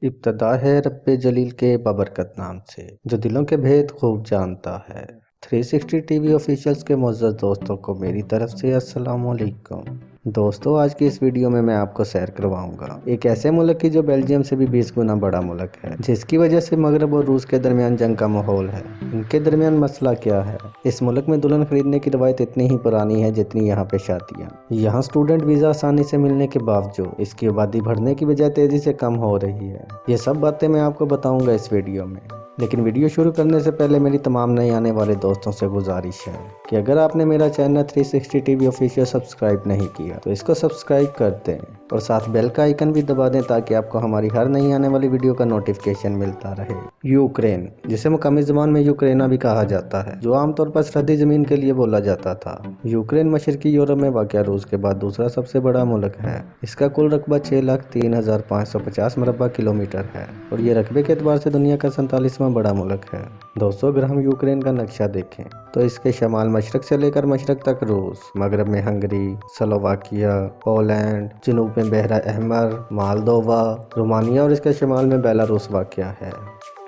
इब्तिदा है रब्बे जलील के बाबरकत नाम से, जो दिलों के भेद खूब जानता है। 360 टीवी ऑफिशियल्स के मुअज़्ज़ज़ दोस्तों को मेरी तरफ से अस्सलाम वालेकुम। दोस्तों, आज की इस वीडियो में मैं आपको सैर करवाऊंगा एक ऐसे मुल्क की जो बेल्जियम से भी 20 गुना बड़ा मुल्क है, जिसकी वजह से मगरब और रूस के दरमियान जंग का माहौल है। इनके दरमियान मसला क्या है? इस मुल्क में दुल्हन खरीदने की रवायत इतनी ही पुरानी है जितनी यहाँ पे शादियाँ। यहाँ स्टूडेंट वीज़ा आसानी से मिलने के बावजूद इसकी आबादी बढ़ने की बजाय तेज़ी से कम हो रही है। ये सब बातें मैं आपको बताऊंगा इस वीडियो में। लेकिन वीडियो शुरू करने से पहले मेरी तमाम नए आने वाले दोस्तों से गुजारिश है कि अगर आपने मेरा चैनल 360 टीवी ऑफिशियल सब्सक्राइब नहीं किया तो इसको सब्सक्राइब कर दें और साथ बेल का आइकन भी दबा दें ताकि आपको हमारी हर नई आने वाली वीडियो का नोटिफिकेशन मिलता रहे। यूक्रेन, जिसे मुकामी ज़बान में यूक्रेना भी कहा जाता है, जो आमतौर पर सरहदी ज़मीन के लिए बोला जाता था। यूक्रेन मशरकी यूरोप में वाक़या रूस के बाद दूसरा सबसे बड़ा मुल्क है। इसका कुल रकबा 6,03,550 मरबा किलोमीटर है और ये रकबे के एतबार से दुनिया का 47वां बड़ा मुल्क है। दोस्तों, अगर हम यूक्रेन का नक्शा देखें तो इसके शमाल मशरक से लेकर मशरक तक रूस, मगरब में हंगरी, स्लोवाकिया, पोलैंड, जनूब में बहरा अहमर, मालदोवा, रोमानिया और इसके शमाल में बेलारूस वाक़या है।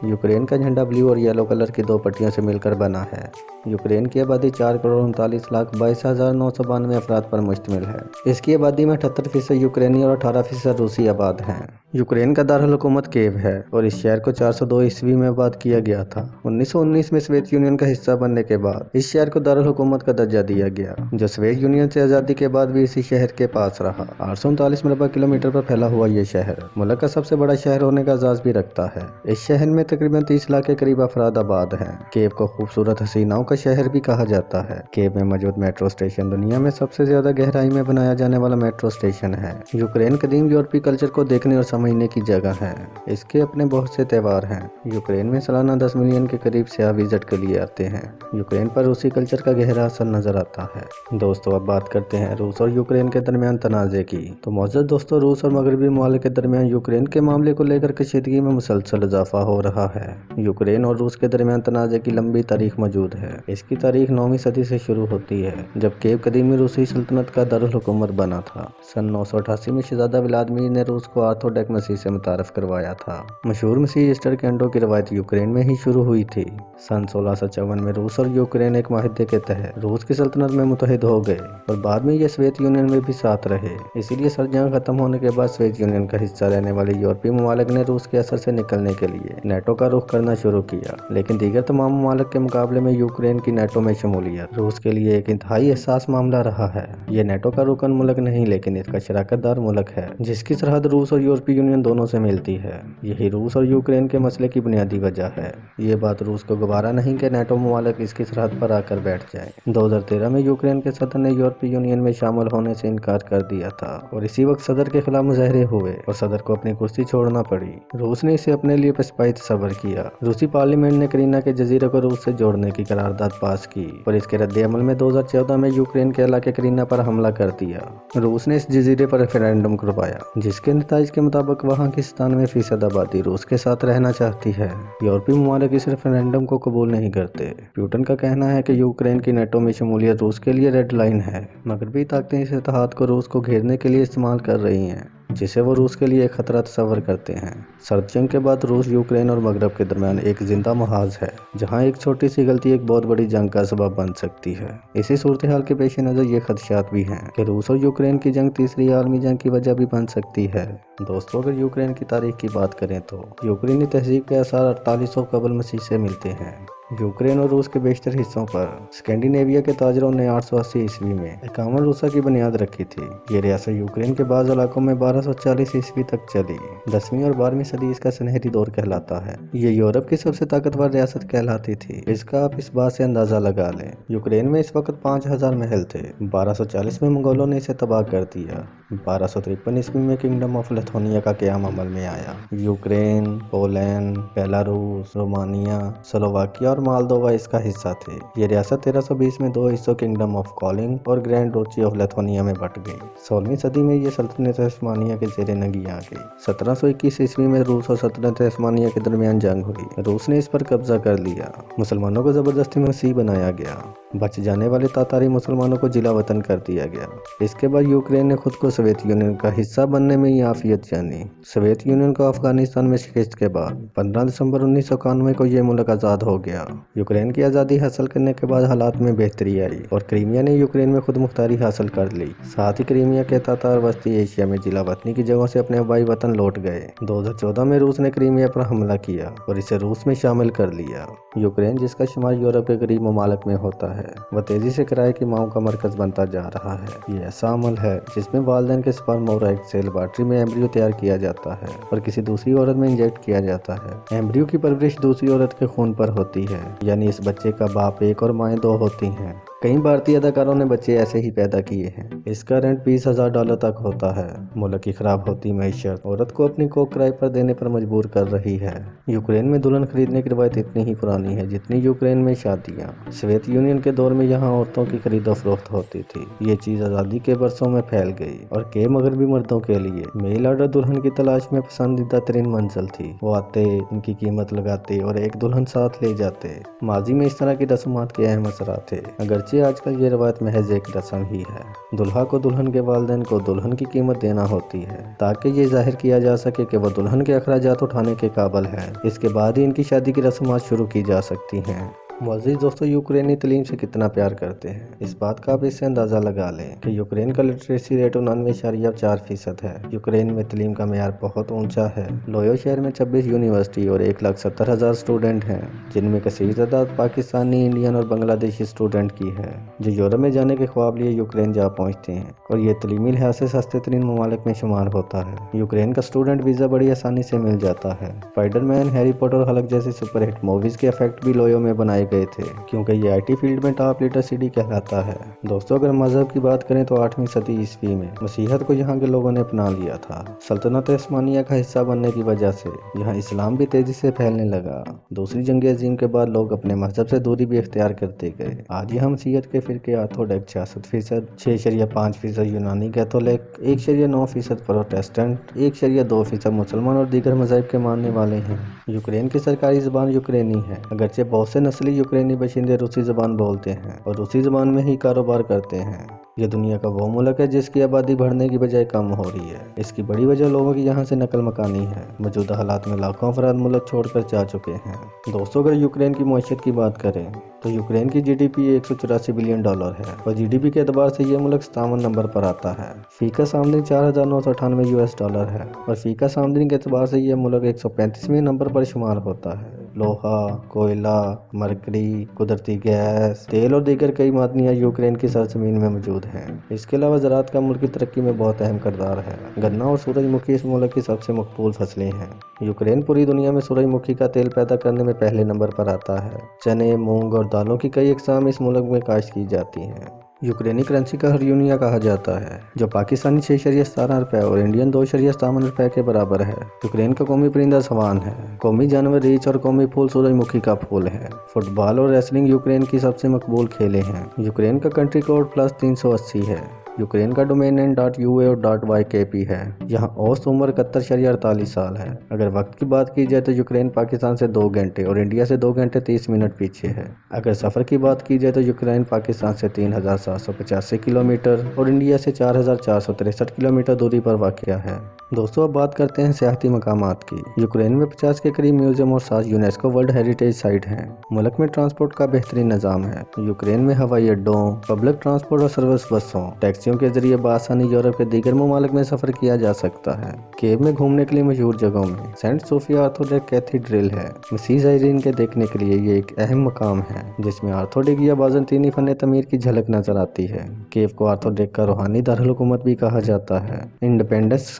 यूक्रेन का झंडा ब्लू और येलो कलर की 2 पट्टियों से मिलकर बना है। यूक्रेन की आबादी 4,39,22,992 अफराद पर मुश्तमिल है। इसकी आबादी में 78% यूक्रेनी और 18% रूसी आबाद हैं। यूक्रेन का दारुल हुकूमत कीव है और इस शहर को 402 ईस्वी में आबाद किया गया था। 1919 में सोवियत यूनियन का हिस्सा बनने के बाद इस शहर को दारुल हुकूमत का दर्जा दिया गया, जो सोवियत यूनियन से आज़ादी के बाद भी इसी शहर के पास रहा। 839 मरबा किलोमीटर पर फैला हुआ ये शहर मुल्क का सबसे बड़ा शहर होने का एजाज़ भी रखता है। इस शहर में तकरीबन 30 लाख के करीब अफराद आबाद हैं। कीव को खूबसूरत हसीनाओं का शहर भी कहा जाता है। कीव में मौजूद मेट्रो स्टेशन दुनिया में सबसे ज्यादा गहराई में बनाया जाने वाला मेट्रो स्टेशन है। यूक्रेन कदीम यूरोपीय कल्चर को देखने और समझने की जगह है। इसके अपने बहुत से त्यौहार हैं। यूक्रेन में सालाना 10 मिलियन के करीब सयाह विजिट के लिए आते हैं। यूक्रेन पर रूसी कल्चर का गहरा असर नजर आता है। दोस्तों, अब बात करते हैं रूस और यूक्रेन के दरमियान तनाज़े की। तो मौजूद दोस्तों, रूस और मगरबी ममालिक के दरमियान यूक्रेन के मामले को लेकर कशीदगी में मुसलसल इजाफा हो रहा है। यूक्रेन और रूस के दरमियान तनाज़े की लंबी तारीख मौजूद है। इसकी तारीख 9वीं सदी से शुरू होती है, जब कीव कदीमी रूसी सल्तनत का दारुल हुकूमत बना था। सन 988 में शहजादा व्लादिमीर ने रूस को ऑर्थोडॉक्स मसीह से मुतारफ करवाया था। मशहूर मसीह ईस्टर कैंडो की रवायत यूक्रेन में ही शुरू हुई थी। सन 1654 में रूस और यूक्रेन एक माहिदे के तहत रूस की सल्तनत में मुत्तहिद हो गए और बाद में ये सोवियत यूनियन में भी साथ रहे। इसीलिए सर्द जंग खत्म होने के बाद सोवियत यूनियन का हिस्सा रहने वाले यूरोपीय ममालिक ने रूस के असर से निकलने के लिए नेटो का रुख करना शुरू किया। लेकिन दीगर तमाम ममालिक के मुकाबले में यूक्रेन की नेटो में शमूलियत रूस के लिए एक इंतहाई एहसास मामला रहा है। ये नेटो का रुकन मुल्क नहीं, लेकिन इसका शराकतदार मुल्क है, जिसकी सरहद रूस और यूरोपीय यूनियन दोनों से मिलती है। यही रूस और यूक्रेन के मसले की बुनियादी वजह है। ये बात रूस को गवारा नहीं कि नेटो ममालिक इसकी सरहद पर आकर बैठ जाए। 2013 में यूक्रेन के सदर ने यूरोपीय यूनियन में शामिल होने से इनकार कर दिया था और इसी वक्त सदर के खिलाफ मुजाहरे हुए और सदर को अपनी कुर्सी छोड़ना पड़ी। रूस ने इसे अपने लिए पसपाई तस्वर किया। रूसी पार्लियामेंट ने करीना के जजीरे को रूस से जोड़ने की करारदाद पास की और इसके रद्द अमल में 2014 में यूक्रेन के इलाके करीना पर हमला कर दिया। रूस ने इस जजीरे पर रेफरेंडम करवाया, जिसके नतीजे के मुताबिक वहाँ की 97% आबादी रूस के साथ रहना चाहती है। यूरोपीय ममालिक इस रेफरेंडम को कबूल नहीं करते। पुतिन का कहना है कि यूक्रेन की नेटो में शमूलियत रूस के लिए रेड लाइन है। मगरबी ताकतें इस इत्तेहाद को रूस को घेरने के लिए इस्तेमाल कर रही हैं, जिसे वो रूस के लिए एक खतरा तस्वर करते हैं। सर्द जंग के बाद रूस, यूक्रेन और मगरब के दरमियान एक जिंदा मुहाज है, जहां एक छोटी सी गलती एक बहुत बड़ी जंग का सबब बन सकती है। इसी सूरत हाल के पेश नज़र ये खदशात भी हैं कि रूस और यूक्रेन की जंग तीसरी आलमी जंग की वजह भी बन सकती है। दोस्तों, अगर यूक्रेन की तारीख की बात करें तो यूक्रेनी तहजीब के आसार 4800 कबल मसीह से मिलते हैं। यूक्रेन और रूस के बेशतर हिस्सों पर स्कैंडिनेविया के ताजरों ने 880 ईस्वी में इकामन रूसा की बुनियाद रखी थी। ये रियासत यूक्रेन के बाज़ इलाकों में 1240 ईस्वी तक चली। 10वीं और 12वीं सदी इसका सुनहरी दौर कहलाता है। ये यूरोप की सबसे ताकतवर रियासत कहलाती थी। इसका आप इस बात से अंदाज़ा लगा लें, यूक्रेन में इस वक्त 5000 महल थे। 1240 में मंगोलों ने इसे तबाह कर दिया। 1253 ईस्वी में किंगडम ऑफ लिथुआनिया का क़याम अमल में आया। Ukraine, Poland, Belarus, Romania, Slovakia और मालदोवा इसका हिस्सा थे। ये रियासत 1320 में 2 हिस्सों किंगडम ऑफ कोलिंग और ग्रैंड डूची ऑफ लिथुआनिया में बट गई। 16वीं सदी में ये सल्तनत उस्मानिया के ज़ेरे नगी आ गई। 1721 ईस्वी में रूस और सल्तनत उस्मानिया के दरमियान जंग हुई। रूस ने इस पर कब्जा कर लिया। मुसलमानों को जबरदस्ती मसीह बनाया गया। बच जाने वाले तातारी मुसलमानों को जिला वतन कर दिया गया। इसके बाद यूक्रेन ने खुद को सोवियत यूनियन का हिस्सा बनने में ही आफियत जानी। सोवियत यूनियन को अफगानिस्तान में शिकस्त के बाद 15 दिसंबर 1991 को ये मुल्क आज़ाद हो गया। यूक्रेन की आज़ादी हासिल करने के बाद हालात में बेहतरी आई और क्रीमिया ने यूक्रेन में खुद मुख्तारी हासिल कर ली। साथ ही क्रीमिया के तातार वस्ती एशिया में जिला वतनी की जगहों से अपने आबाई वतन लौट गए। 2014 में रूस ने क्रीमिया पर हमला किया और इसे रूस में शामिल कर लिया। यूक्रेन, जिसका शुमार यूरोप के गरीब ममालिक में होता है, वह तेजी से किराए की मांग का मरकज बनता जा रहा है। ये ऐसा अमल है जिसमें वालिदैन के स्पर्म और एग से लेबॉरेटरी में एम्ब्रियो तैयार किया जाता है और किसी दूसरी औरत में इंजेक्ट किया जाता है। एम्ब्रियो की परवरिश दूसरी औरत के खून पर होती है, यानी इस बच्चे का बाप एक और माएँ दो होती हैं। कई भारतीय अदाकारों ने बच्चे ऐसे ही पैदा किए हैं। इसका रेंट $20,000 तक होता है। मुल्क की खराब होती मईशत औरत को अपनी कोख किराए पर देने पर मजबूर कर रही है। यूक्रेन में दुल्हन खरीदने की रवायत इतनी ही पुरानी है जितनी यूक्रेन में शादियाँ। सोवियत यूनियन के दौर में यहाँ औरतों की खरीदो फरोख्त होती थी। ये चीज़ आज़ादी के बरसों में फैल गई और के मगरबी मर्दों के लिए मेल ऑर्डर दुल्हन की तलाश में पसंदीदा तरीन मंजिल थी। वो आते, इनकी कीमत लगाते और एक दुल्हन साथ ले जाते। माजी में इस तरह की रस्मात के अहम असरात थे। अगरचे आजकल ये रवायत महज एक रस्म ही है। दुल्हा को दुल्हन के वालिदैन को दुल्हन की कीमत देना होती है ताकि ये जाहिर किया जा सके कि वो दुल्हन के अखराजात उठाने के काबिल है। इसके बाद ही इनकी शादी की रस्मात शुरू की जा सकती हैं। मुअज़्ज़िज़ दोस्तों, यूक्रेनी तलीम से कितना प्यार करते हैं, इस बात का आप इससे अंदाज़ा लगा लें कि यूक्रेन का लिटरेसी रेट 99.4% है। यूक्रेन में तलीम का मेयार बहुत ऊंचा है। लोयो शहर में 26 यूनिवर्सिटी और 1,70,000 स्टूडेंट हैं, जिनमें कसीर तादाद पाकिस्तानी, इंडियन और बांग्लादेशी स्टूडेंट की है, जो यूरोप में जाने के ख्वाब लिए यूक्रेन जा पहुँचते हैं और ये तलीमी लिहाज से सस्ते तरीन ममालिक में शुमार होता है। यूक्रेन का स्टूडेंट वीज़ा बड़ी आसानी से मिल जाता है। स्पाइडरमैन, हैरी पॉटर और हल्क जैसी सुपरहिट मूवीज़ के इफेक्ट भी लोयो में बनाए गए थे, क्योंकि ये आईटी फील्ड में टॉप लीडर सिटी कहलाता है। दोस्तों, अगर मजहब की बात करें तो 8वीं सदी ईस्वी में मसीहत को यहाँ के लोगों ने अपना लिया था। सल्तनत उस्मानिया का हिस्सा बनने की वजह से यहाँ इस्लाम भी तेजी से फैलने लगा। दूसरी जंग अजीम के बाद लोग अपने मजहब से दूरी भी इख्तियार करते गए। आज यहाँ मसीहत के फिरके ऑर्थोडॉक्स 66%, 6.5% यूनानी कैथोलिक, 1.9% प्रोटेस्टेंट, 1.2% मुसलमान और दीगर मज़ाहिब के मानने वाले हैं। यूक्रेन की सरकारी ज़बान यूक्रेनी है, अगरचे बहुत से नस्ली यूक्रेनी बशिंदे रूसी ज़बान बोलते हैं और रूसी ज़बान में ही कारोबार करते हैं। ये दुनिया का वो मुल्क है जिसकी आबादी बढ़ने की बजाय कम हो रही है। इसकी बड़ी वजह लोगों की यहाँ से नकल मकानी है। मौजूदा हालात में लाखों अफराद मुल्क छोड़कर जा चुके हैं। दोस्तों, अगर यूक्रेन की मईशत की बात करें तो यूक्रेन की GDP $184 बिलियन है और GDP के एतबार से ये मुल्क 57 नंबर पर आता है। फीकस आमदनी $4,998 है और फीकस आमदनी के एतबार से ये मुल्क 135वें नंबर पर शुमार होता है। लोहा, कोयला, मरकरी, कुदरती गैस, तेल और दीगर कई मादनियाँ यूक्रेन की सरजमीन में मौजूद हैं। इसके अलावा ज़राअत का मुल्क की तरक्की में बहुत अहम किरदार है। गन्ना और सूरजमुखी इस मुल्क की सबसे मकबूल फसलें हैं। यूक्रेन पूरी दुनिया में सूरजमुखी का तेल पैदा करने में पहले नंबर पर आता है। चने, मूंग और दालों की कई अक़साम इस मुल्क में काश्त की जाती हैं। यूक्रेनी करेंसी का हरयूनिया कहा जाता है, जो पाकिस्तानी 6.17 रुपये और इंडियन 2.57 रुपये के बराबर है। यूक्रेन का कौमी परिंदा स्वान है। कौमी जानवर रीछ और कौमी फूल सूरजमुखी का फूल है। फुटबॉल और रेसलिंग यूक्रेन की सबसे मकबूल खेलें हैं। यूक्रेन का कंट्री कोड +380 है। यूक्रेन का डोमेन नेम .ua और .ykp है। यहाँ औसत उम्र 71.48 साल है। अगर वक्त की बात की जाए तो यूक्रेन पाकिस्तान से 2 घंटे और इंडिया से 2 घंटे 30 मिनट पीछे है। अगर सफ़र की बात की जाए तो यूक्रेन पाकिस्तान से 3,785 किलोमीटर और इंडिया से 4,463 किलोमीटर दूरी पर वाक़या है। दोस्तों, अब बात करते हैं सियाहती मकामात की। यूक्रेन में 50 के करीब म्यूजियम और 7 यूनेस्को वर्ल्ड हेरिटेज साइट हैं। मुल्क में ट्रांसपोर्ट का बेहतरीन निज़ाम है। यूक्रेन में हवाई अड्डों, पब्लिक ट्रांसपोर्ट और सर्विस बसों, टैक्सियों के जरिए बआसानी यूरोप के दीगर ममालिक में सफ़र किया जा सकता है। कीव में घूमने के लिए मशहूर जगहों में सेंट सोफिया ऑर्थोडॉक्स कैथीड्रल है। मसीह ज़ायरीन के देखने के लिए ये एक अहम मकाम है, जिसमें ऑर्थोडॉक्स या बाज़ंतीनी फ़न तमीर की झलक नजर आती है। कीव को ऑर्थोडॉक्स का रूहानी दारुल हुकूमत भी कहा जाता है। इंडिपेंडेंस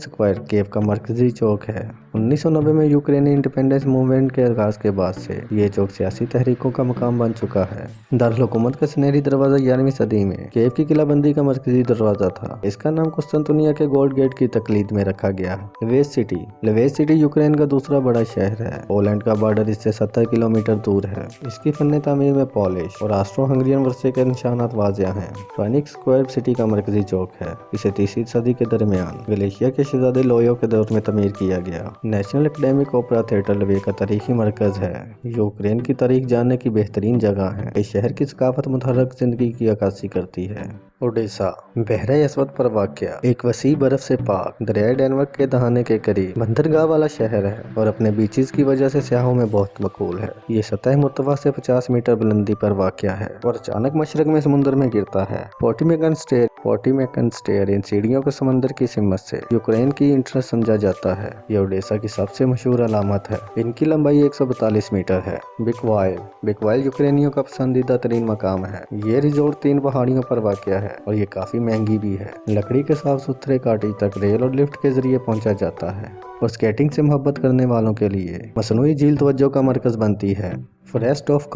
स्क्वायर कीव का मरकजी चौक है। 1990 में यूक्रेनी इंडिपेंडेंस मूवमेंट के आगाज के बाद से ये चौक सियासी तहरीकों का मकाम बन चुका है। दारुल हुकूमत का सुनहरी दरवाजा 11वीं सदी में कीव की किलाबंदी का मरकजी दरवाजा था। इसका नाम कुस्तुनतुनिया के गोल्ड गेट की तकलीद में रखा गया। लवेज सिटी यूक्रेन का दूसरा बड़ा शहर है। पोलैंड का बॉर्डर इससे 70 किलोमीटर दूर है। इसकी फन तामीर में पॉलिश और ऑस्ट्रो हंगरियन वर्षे के निशानात वाज़िह हैं। फेनिक्स स्क्वायर सिटी का मरकजी चौक है। इसे 3वीं सदी के दरमियान गलेशिया के शहजादे लोयो के दौर में तमीर किया गया। नेशनल एकेडमिक ओपेरा थिएटर लवे का तारीखी मरकज़ है। यूक्रेन की तारीख जानने की बेहतरीन जगह है। इस शहर की सकाफत मुतहर्रिक जिंदगी की अक्कासी करती है। ओडेसा बहरा अस्वद पर वाक़या एक वसी बर्फ से पाक दरियाए डेनवर के दहाने के करीब बंदरगाह वाला शहर है और अपने बीचेस की वजह से सयाहों में बहुत मकबूल है। ये सतह मुर्तफा से 50 मीटर बुलंदी पर वाक़या है और अचानक मशरक में समुद्र में गिरता है। पोटीमेकन स्टेयर इन सीढ़ियों को समंदर की सिमत से यूक्रेन की इंट्रेंस समझा जाता है। ये ओडेसा की सबसे मशहूर अलामत है। इनकी लंबाई 142 मीटर है। बिकवाइल यूक्रेनियों का पसंदीदा तरीन मकाम है। ये रिजोर्ट 3 पहाड़ियों पर वाक़या है और ये काफी महंगी भी है। लकड़ी के साफ सुथरे काटेज तक रेल और लिफ्ट के जरिए पहुंचा जाता है और स्केटिंग से मोहब्बत करने वालों के लिए मसनूई झील तवज्जो का मरकज बनती है। फॉरेस्ट ऑफ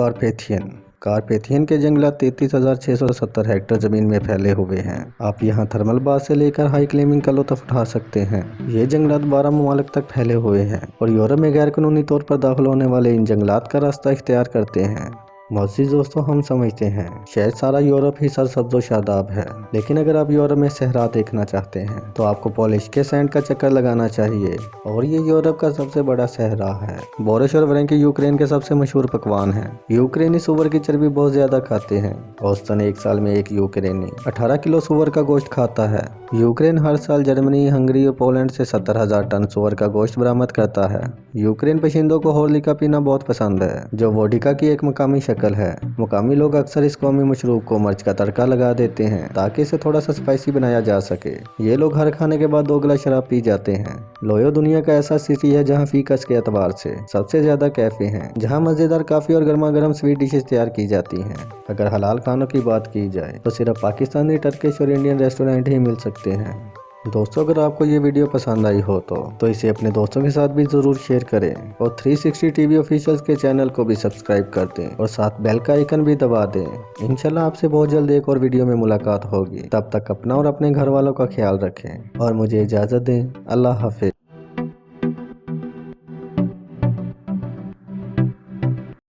कारपेथियन के जंगलात 33,670 हेक्टेयर जमीन में फैले हुए हैं। आप यहाँ थर्मल बाथ से लेकर हाई क्लाइंबिंग का लुत्फ उठा सकते हैं। ये जंगलात 12 ममालिक तक फैले हुए हैं और यूरोप में गैर कानूनी तौर पर दाखिल होने वाले इन जंगलात का रास्ता इख्तियार करते हैं। मोअज़्ज़िज़ दोस्तों, हम समझते हैं शायद सारा यूरोप ही सरसब्ज़ व शादाब है, लेकिन अगर आप यूरोप में सहरा देखना चाहते हैं तो आपको पोलिश के सैंड का चक्कर लगाना चाहिए और ये यूरोप का सबसे बड़ा सहरा है। बोरेश और वरेंकी यूक्रेन के सबसे मशहूर पकवान हैं। यूक्रेनी सूअर की चर्बी बहुत ज्यादा खाते हैं। औसतन एक साल में एक यूक्रेनी 18 किलो सूअर का गोश्त खाता है। यूक्रेन हर साल जर्मनी, हंगरी और पोलैंड से 70,000 टन सूअर का गोश्त बरामद करता है। यूक्रेन बशिंदों को होलिका पीना बहुत पसंद है, जो वोडिका की एक मकामी शक्ल है। मुकामी लोग अक्सर इस कौमी मशरूब को मिर्च का तड़का लगा देते हैं ताकि इसे थोड़ा सा स्पाइसी बनाया जा सके। ये लोग हर खाने के बाद 2 गिलास शराब पी जाते हैं। लोयो दुनिया का ऐसा सिटी है जहाँ फीकस के एतबार से सबसे ज्यादा कैफे हैं, जहाँ मजेदार काफी और गर्मा गर्म स्वीट डिशेस तैयार की जाती हैं। अगर हलाल खानों की बात की जाए तो सिर्फ पाकिस्तानी, टर्किश और इंडियन रेस्टोरेंट ही मिल सकते हैं। दोस्तों, अगर आपको ये वीडियो पसंद आई हो तो इसे अपने दोस्तों के साथ भी ज़रूर शेयर करें और 360 टीवी ऑफिशियल्स के चैनल को भी सब्सक्राइब कर दें और साथ बेल का आइकन भी दबा दें। इंशाल्लाह आपसे बहुत जल्द एक और वीडियो में मुलाकात होगी। तब तक अपना और अपने घर वालों का ख्याल रखें और मुझे इजाज़त दें। अल्लाह हाफिज़।